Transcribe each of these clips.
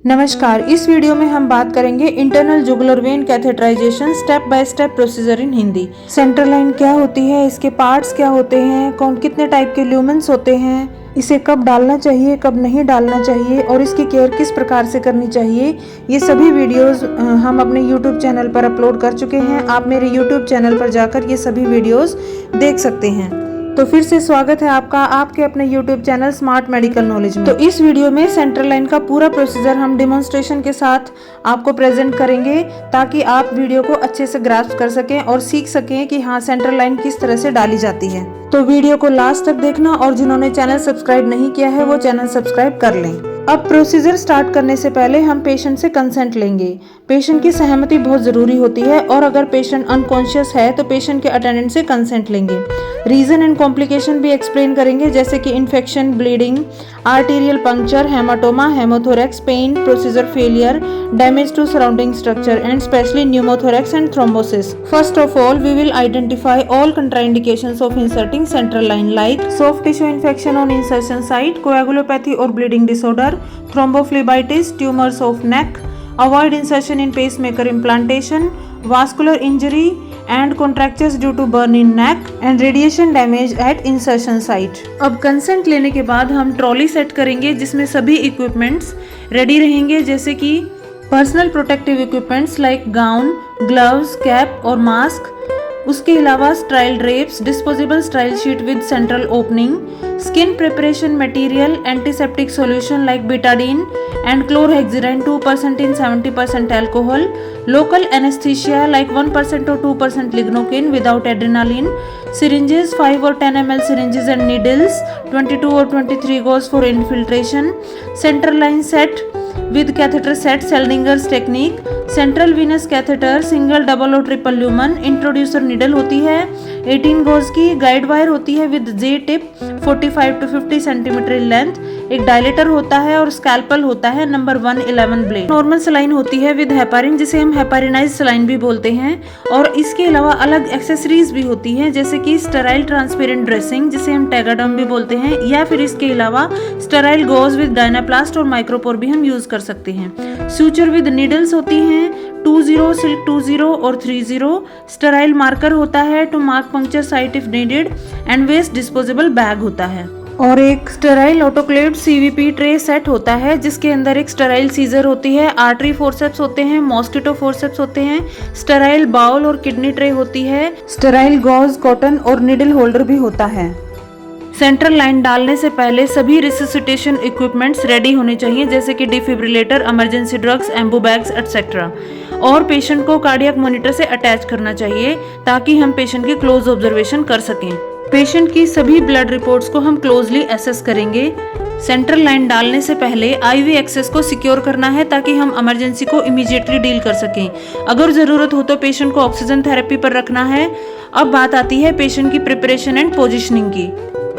नमस्कार, इस वीडियो में हम बात करेंगे internal jugular vein catheterization step by step procedure in Hindi. Central line क्या होती है, इसके पार्ट्स क्या होते हैं, कौन कितने टाइप के ल्यूमेंस होते हैं, इसे कब डालना चाहिए कब नहीं डालना चाहिए और इसकी केयर किस प्रकार से करनी चाहिए, ये सभी वीडियोस हम अपने YouTube चैनल पर अपलोड कर चुके हैं। आप मेरे YouTube चैनल पर जाकर ये सभी वीडियोस देख सकते हैं। तो फिर से स्वागत है आपका आपके अपने YouTube channel smart medical knowledge में। तो इस वीडियो में सेंट्रल लाइन का पूरा प्रोसीजर हम डेमोन्स्ट्रेशन के साथ आपको प्रेजेंट करेंगे ताकि आप वीडियो को अच्छे से ग्रास्प कर सकें और सीख सकें कि हाँ सेंट्रल लाइन किस तरह से डाली जाती है। तो वीडियो को लास्ट तक देखना और जिन्होंने चैनल सब्सक्राइब नहीं किया है वो चैनल सब्सक्राइब कर लें। अब प्रोसीजर स्टार्ट करने से पहले हम पेशेंट से कंसेंट लेंगे। पेशेंट की सहमति बहुत जरूरी होती है और अगर पेशेंट अनकॉन्शियस है तो पेशेंट के अटेंडेंट से कंसेंट लेंगे। रीजन एंड कॉम्प्लिकेशन भी एक्सप्लेन करेंगे, जैसे कि infection, bleeding, arterial puncture, haematoma, haemothorax, pain, procedure failure, damage to surrounding structure and specially pneumothorax and thrombosis. First of all we will identify all contraindications of inserting central line like soft tissue infection on insertion site, coagulopathy or bleeding disorder, thrombophlebitis, tumors of neck, avoid insertion in pacemaker implantation, vascular injury and contractures due to burn in neck and radiation damage at insertion site। अब consent लेने के बाद हम trolley set करेंगे जिसमें सभी equipments ready रहेंगे, जैसे कि personal protective equipments like gown, gloves, cap और मास्क। उसके अलावा sterile drapes, disposable sterile sheet with central opening, skin preparation material, antiseptic solution like Betadine and chlorhexidine 2% in 70% alcohol, local anesthesia like 1% or 2% lignocaine without adrenaline, syringes 5 or 10 ml syringes and needles, 22 or 23 gauze for infiltration, central line set with catheter set, Seldinger's technique, central venous catheter single, double और triple lumen, introducer needle होती है 18 gauge की, guide wire होती है with J tip 45 to 50 centimetre in length, एक dilator होता है और स्कैल्पल होता है नंबर 111 ब्लेड। नॉर्मल सलाइन होती है विद हेपारिन जिसे हम हेपारिनाइज सलाइन भी बोलते हैं, और इसके अलावा अलग एक्सेसरीज भी होती हैं जैसे कि स्टेराइल ट्रांसपेरेंट ड्रेसिंग जिसे हम टैगाडर्म भी बोलते हैं, या फिर इसके अलावा स्टेराइल गॉज विद डायनाप्लास्ट और माइक्रोपोर भी हम यूज कर सकते हैं। सूचर विद नीडल्स होती हैं 20, सिल्क 20 और 30, स्टेराइल मार्कर होता है to mark puncture site if needed and waste disposable bag होता है, और एक sterile autoclaved CVP tray set होता है जिसके अंदर एक स्टेराइल सीजर होती है, आर्टरी फोर्सेप्स होते हैं, मॉस्किटो फोर्सेप्स होते हैं, स्टेराइल बाउल और किडनी ट्रे होती है, स्टेराइल गॉज, कॉटन और निडल होल्डर भी होता है। सेंट्रल लाइन डालने से पहले सभी रिससिटेशन इक्विपमेंट्स रेडी होने चाहिए जैसे कि defibrillator, emergency drugs, Anbu bags etcetera, और पेशेंट को कार्डियक मॉनिटर से अटैच करना चाहिए ताकि हम पेशेंट की क्लोज ऑब्जर्वेशन कर सकें। पेशेंट की सभी ब्लड रिपोर्ट्स को हम क्लोजली एसेस करेंगे। सेंट्रल लाइन डालने से पहले आईवी एक्सेस को सिक्योर करना है ताकि हम इमरजेंसी को इमीडिएटली डील कर सकें। अगर जरूरत हो तो पेशेंट को ऑक्सीजन थेरेपी पर रखना है। अब बात आती है पेशेंट की प्रिपरेशन एंड पोजिशनिंग की।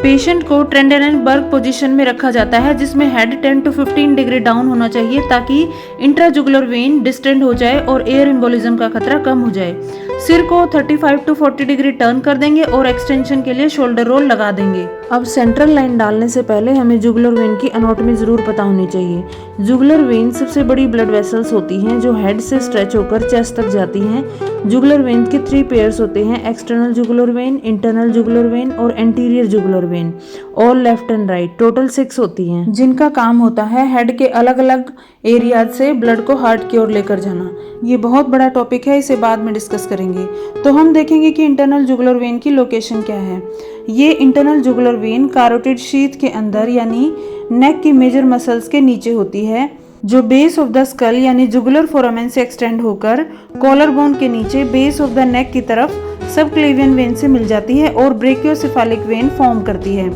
पेशेंट को ट्रेंडेनबर्ग पोजीशन में रखा जाता है जिसमें हेड 10 to 15 डिग्री डाउन होना चाहिए ताकि इंट्राजुगुलर वेन डिस्टेंड हो जाए और एयर एम्बोलिज्म का खतरा कम हो जाए। सिर को 35 to 40 डिग्री टर्न कर देंगे और एक्सटेंशन के लिए शोल्डर रोल लगा देंगे। अब सेंट्रल लाइन डालने से पहले हमें जुगुलर वेन की एनाटॉमी जरूर पता होनी चाहिए। जुगुलर वेन सबसे बड़ी ब्लड वेसल्स होती हैं जो हेड से स्ट्रेच होकर चेस्ट तक जाती हैं। जुगुलर वेन के 3 पेयर्स होते हैं, external jugular vein, internal jugular when और एंटीरियर जुगुलर वेन, और लेफ्ट एंड राइट। टोटल 6 होती हैं जिनका काम होता है हेड के अलग अलग एरियाज से ब्लड को हार्ट की ओर लेकर जाना। ये बहुत बड़ा टॉपिक है, इसे बाद में डिस्कस करेंगे। तो हम देखेंगे कि इंटरनल जुगुलर वेन की लोकेशन क्या है। ये internal jugular when carotid sheath के अंदर यानी नेक की मेजर मसल्स के नीचे होती है जो बेस ऑफ द स्कल यानी जुगुलर फोरामेन से एक्सटेंड होकर कॉलर बोन के नीचे बेस ऑफ द नेक की तरफ सबक्लेवियन वेन से मिल जाती है और ब्रेकियोसेफालिक वेन फॉर्म करती है।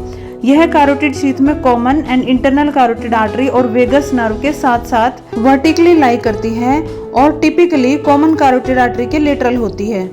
यह कैरोटिड शीथ में common and internal carotid artery और वेगस नर्व के साथ साथ वर्टिकली लाई करती है और टिपिकली कॉमन कैरोटिड आर्टरी के लेटरल होती है।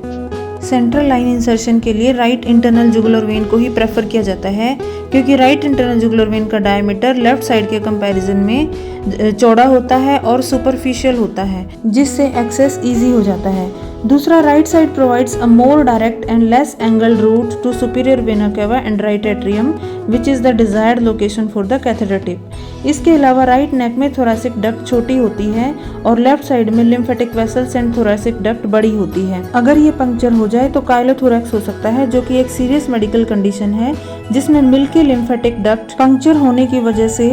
सेंट्रल लाइन इंसर्शन के लिए राइट इंटरनल जुगुलर वेन को ही प्रेफर किया जाता है क्योंकि राइट इंटरनल जुगुलर वेन का डायमीटर लेफ्ट साइड के कंपैरिजन में चौड़ा होता है और सुपरफिशियल होता है जिससे एक्सेस इजी हो जाता है। दूसरा, right side provides a more direct and less angled route to superior vena cava and right atrium which is the desired location for the catheter tip. इसके अलावा राइट नेक में थोरैसिक डक्ट छोटी होती है और लेफ्ट साइड में lymphatic vessels and thoracic duct बड़ी होती है। अगर ये पंक्चर हो जाए तो काइलोथोरैक्स हो सकता है, जो कि एक सीरियस मेडिकल कंडीशन है जिसमें मिल्की लिम्फेटिक डक्ट पंक्चर होने की वजह से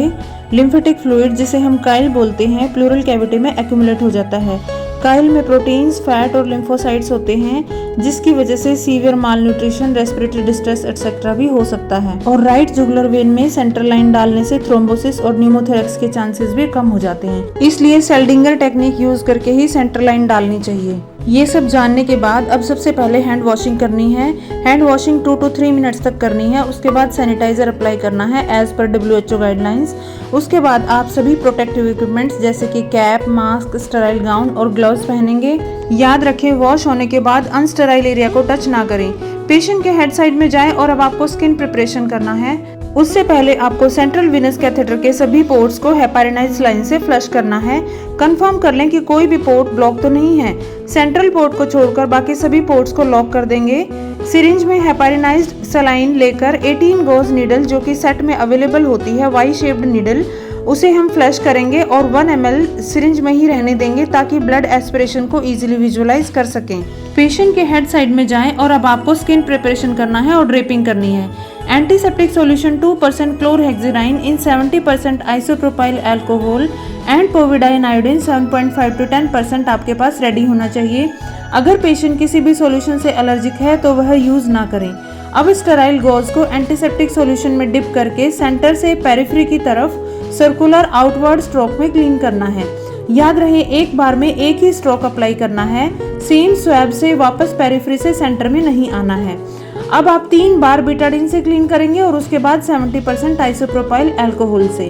लिम्फेटिक फ्लूइड, जिसे हम काइल बोलते हैं, प्लूरल कैविटी में एक्यूमुलेट हो जाता है। काइल में प्रोटीन्स, फैट और लिम्फोसाइट्स होते हैं, जिसकी वजह से सीवियर माल न्यूट्रिशन, रेस्पिरेटरी डिस्ट्रेस एटसेट्रा भी हो सकता है। और राइट जुगुलर वेन में सेंट्रल लाइन डालने से थ्रोम्बोसिस और न्यूमोथोरैक्स के चांसेस भी कम हो जाते हैं। इसलिए सेल्डिंगर टेक्निक यूज करके ही सेंट्रल लाइन डालनी चाहिए। ये सब जानने के बाद अब सबसे पहले हैंड वॉशिंग करनी है। हैंड वॉशिंग 2 to 3 मिनट्स तक करनी है। उसके बाद सैनिटाइजर अप्लाई करना है एज पर WHO गाइडलाइंस। उसके बाद आप सभी प्रोटेक्टिव इक्विपमेंट्स जैसे कि कैप, मास्क, स्टेराइल गाउन और ग्लव्स पहनेंगे। याद रखें, वॉश होने के बाद अनस्टेराइल एरिया को टच ना करें। पेशेंट के हेड साइड में जाएं और अब आपको स्किन प्रिपरेशन करना है। उससे पहले आपको सेंट्रल वीनस कैथेटर के सभी पोर्ट्स को हेपारिनाइज्ड लाइन से फ्लश करना है। कंफर्म कर लें कि कोई भी पोर्ट ब्लॉक तो नहीं है। सेंट्रल पोर्ट को छोड़कर बाकी सभी पोर्ट्स को लॉक कर देंगे। सिरिंज में हेपारिनाइज्ड सलाइन लेकर 18 गोज नीडल, जो कि सेट में अवेलेबल होती है, वाई शेप्ड नीडल, उसे हम फ्लश करेंगे और 1 ml सिरिंज में ही रहने देंगे ताकि ब्लड एस्पिरेशन को इजीली विजुअलाइज कर सकें। पेशेंट के हेड साइड में जाएं और अब आपको स्किन प्रिपरेशन करना है और ड्रेपिंग करनी है। Antiseptic solution 2% chlorhexidine in 70% isopropyl alcohol and povidone iodine 7.5 to 10% आपके पास रेडी होना चाहिए। अगर पेशेंट किसी भी सॉल्यूशन से एलर्जिक है तो वह यूज ना करें। अब स्टेराइल गॉज को एंटीसेप्टिक सॉल्यूशन में डिप करके सेंटर से पेरिफेरी की तरफ सर्कुलर आउटवर्ड स्ट्रोक में क्लीन करना है। याद रहे, एक बार में एक ही स्ट्रोक अप्लाई करना है। सेम स्वैब से वापस पेरिफेरी से सेंटर में नहीं आना है। अब आप 3 बार बीटाडीन से क्लीन करेंगे और उसके बाद 70% आइसोप्रोपाइल अल्कोहल से।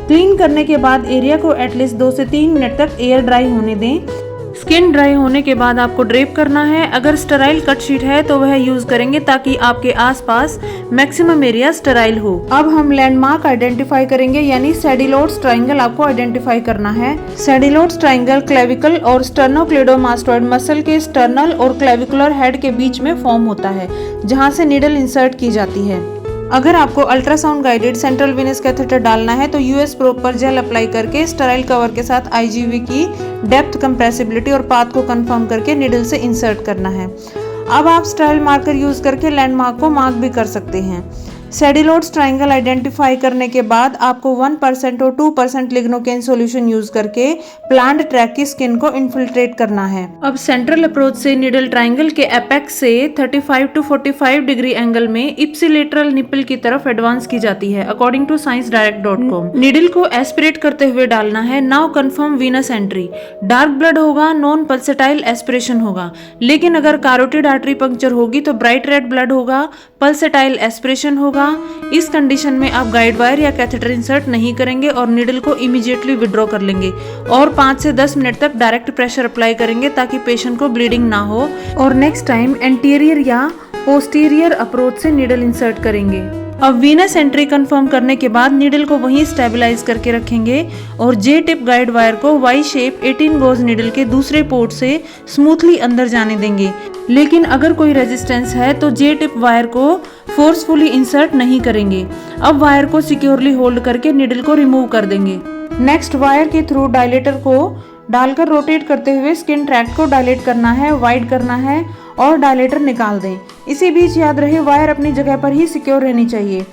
क्लीन करने के बाद एरिया को एटलीस्ट 2 से 3 मिनट तक एयर ड्राई होने दें। स्किन ड्राई होने के बाद आपको ड्रेप करना है। अगर स्टेराइल कट शीट है तो वह यूज करेंगे ताकि आपके आसपास मैक्सिमम एरिया स्टेराइल हो। अब हम लैंडमार्क आइडेंटिफाई करेंगे, यानी सैडिलोट्स ट्रायंगल आपको आइडेंटिफाई करना है। सैडिलोट्स ट्रायंगल क्लेविकल और स्टर्नोक्लेडोमास्टोइड मसल के स्टर्नल और क्लेविकुलर हेड के बीच में फॉर्म होता है, जहां से नीडल इंसर्ट की जाती है। अगर आपको ultrasound guided central venous catheter डालना है तो यूएस प्रोब पर जेल अप्लाई करके स्टेराइल कवर के साथ आईजीवी की डेप्थ, कंप्रेसिबिलिटी और पाथ को कंफर्म करके नीडल से इंसर्ट करना है। अब आप स्टेराइल मार्कर यूज करके लैंडमार्क को मार्क भी कर सकते हैं। सैडिलोट्स ट्रायंगल आइडेंटिफाई करने के बाद आपको 1% और 2% लिग्नोकेन सॉल्यूशन यूज करके प्लांट ट्रैक की स्किन को इन्फिल्ट्रेट करना है। अब सेंट्रल अप्रोच से नीडल ट्रायंगल के एपेक्स से 35 to 45 डिग्री एंगल में इप्सिलेटरल निपल की तरफ एडवांस की जाती है, अकॉर्डिंग टू sciencedirect.com। नीडल को एस्पिरेट करते हुए डालना है। Now confirm Venus entry. Dark blood होगा, नॉन पल्सेटाइल एस्पिरेशन होगा। लेकिन अगर कैरोटिड आर्टरी पंक्चर होगी तो ब्राइट रेड ब्लड होगा, पल्सेटाइल एस्पिरेशन होगा। इस कंडीशन में आप गाइड वायर या कैथेटर इंसर्ट नहीं करेंगे और नीडल को इमीडिएटली विड्रॉ कर लेंगे और 5 से 10 मिनट तक डायरेक्ट प्रेशर अप्लाई करेंगे ताकि पेशेंट को ब्लीडिंग ना हो। और नेक्स्ट टाइम एंटीरियर या पोस्टीरियर अप्रोच से नीडल इंसर्ट करेंगे। अब वीनस एंट्री कंफर्म करने के बाद नीडल को वहीं स्टेबलाइज करके रखेंगे और जे टिप गाइड वायर को वाई शेप 18 गोज नीडल के दूसरे पोर्ट से स्मूथली अंदर जाने देंगे। लेकिन अगर कोई रेजिस्टेंस है तो जे टिप वायर को फोर्सफुली इंसर्ट नहीं करेंगे। अब वायर को सिक्योरली होल्ड करके नीडल को रिमूव कर देंगे। नेक्स्ट, वायर के थ्रू डायलेटर को डालकर रोटेट करते हुए स्किन ट्रैक्ट को डायलेट करना है, वाइड करना है और डायलेटर निकाल दें। इसी बीच याद रहे, वायर अपनी जगह पर ही सिक्योर रहनी चाहिए।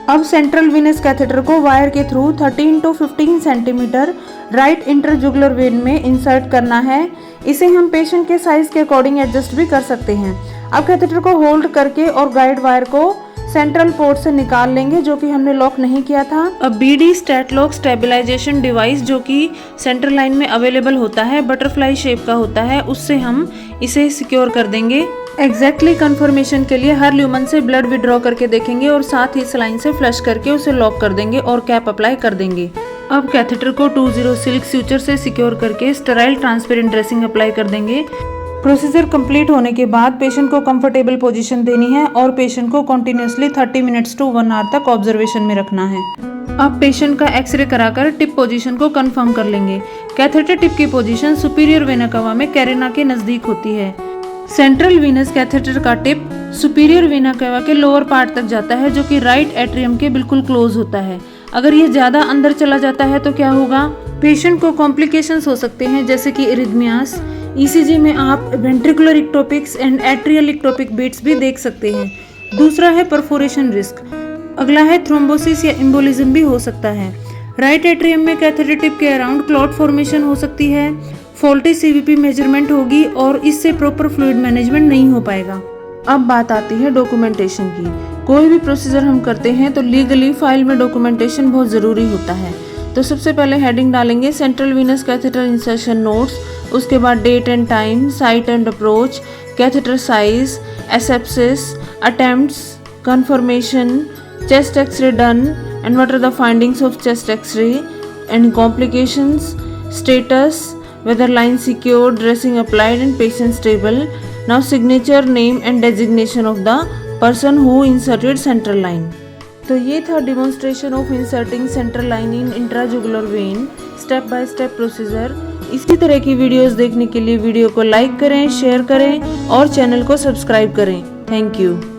अब सेंट्रल वीनस कैथेटर को वायर के through 13 to 15 centimetre right internal jugular vein में इंसर्ट करना है। इसे हम पेशेंट के साइज के अकॉर्डिंग एडजस्ट भी कर सकते हैं। अब कैथेटर को होल्ड करके और गाइड वायर को सेंट्रल पोर्ट से निकाल लेंगे, जो कि हमने लॉक नहीं किया था। अब बीडी स्टैटलॉक स्टेबलाइजेशन डिवाइस, जो कि सेंट्रल लाइन में अवेलेबल होता है, बटरफ्लाई शेप का होता है, उससे हम इसे सिक्योर कर देंगे। एग्जैक्टली कंफर्मेशन के लिए हर ल्यूमन से ब्लड विड्रॉ करके देखेंगे और साथ ही सलाइन से फ्लश करके उसे लॉक कर देंगे और कैप अप्लाई कर देंगे। अब कैथेटर को 20 सिल्क सूचर से सिक्योर करके स्टेराइल ट्रांसपेरेंट ड्रेसिंग अप्लाई कर देंगे। प्रोसीजर कंप्लीट होने के बाद पेशेंट को कंफर्टेबल पोजीशन देनी है और पेशेंट को कंटिन्यूअसली 30 मिनट्स to 1 आवर तक ऑब्जर्वेशन में रखना है। अब पेशेंट का एक्सरे कराकर टिप पोजीशन को कंफर्म कर लेंगे। कैथेटर टिप की पोजीशन सुपीरियर वेना कवा में कैरेना के नजदीक होती है। सेंट्रल वीनस कैथेटर का टिप सुपीरियर वेना कवा के लोअर पार्ट तक जाता है, जो कि राइट एट्रियम के बिल्कुल क्लोज होता है। अगर यह ज्यादा अंदर चला जाता है तो क्या होगा? पेशेंट को कॉम्प्लिकेशंस हो सकते हैं, जैसे कि इरिथमियास। ईसीजी में आप ventricular इक्टोपिक्स and atrial ectopic beats भी देख सकते हैं। दूसरा है परफोरेशन रिस्क। अगला है थ्रोम्बोसिस या एम्बोलिज्म भी हो सकता है। राइट एट्रियम में कैथेटर टिप के अराउंड क्लॉट फॉर्मेशन हो सकती है। फॉल्टी सीवीपी मेजरमेंट होगी और इससे प्रॉपर फ्लूइड मैनेजमेंट नहीं हो पाएगा। अब बात आती है डॉक्यूमेंटेशन की। कोई भी प्रोसीजर हम करते हैं तो लीगली फाइल में डॉक्यूमेंटेशन बहुत ज़रूरी होता है। तो सबसे पहले हेडिंग डालेंगे central venous catheter insertion notes, उसके बाद date and time, site and approach, catheter size, asepsis, attempts, confirmation, chest x-ray done and what are the findings of chest x-ray, and complications, status, whether line secured, dressing applied and patient stable. Now signature, name and designation of the person who inserted central line. तो ये था demonstration of inserting central line in intrajugular vein, step by step procedure। इसी तरह की videos देखने के लिए video को लाइक करें, शेयर करें और चैनल को सब्सक्राइब करें। Thank you.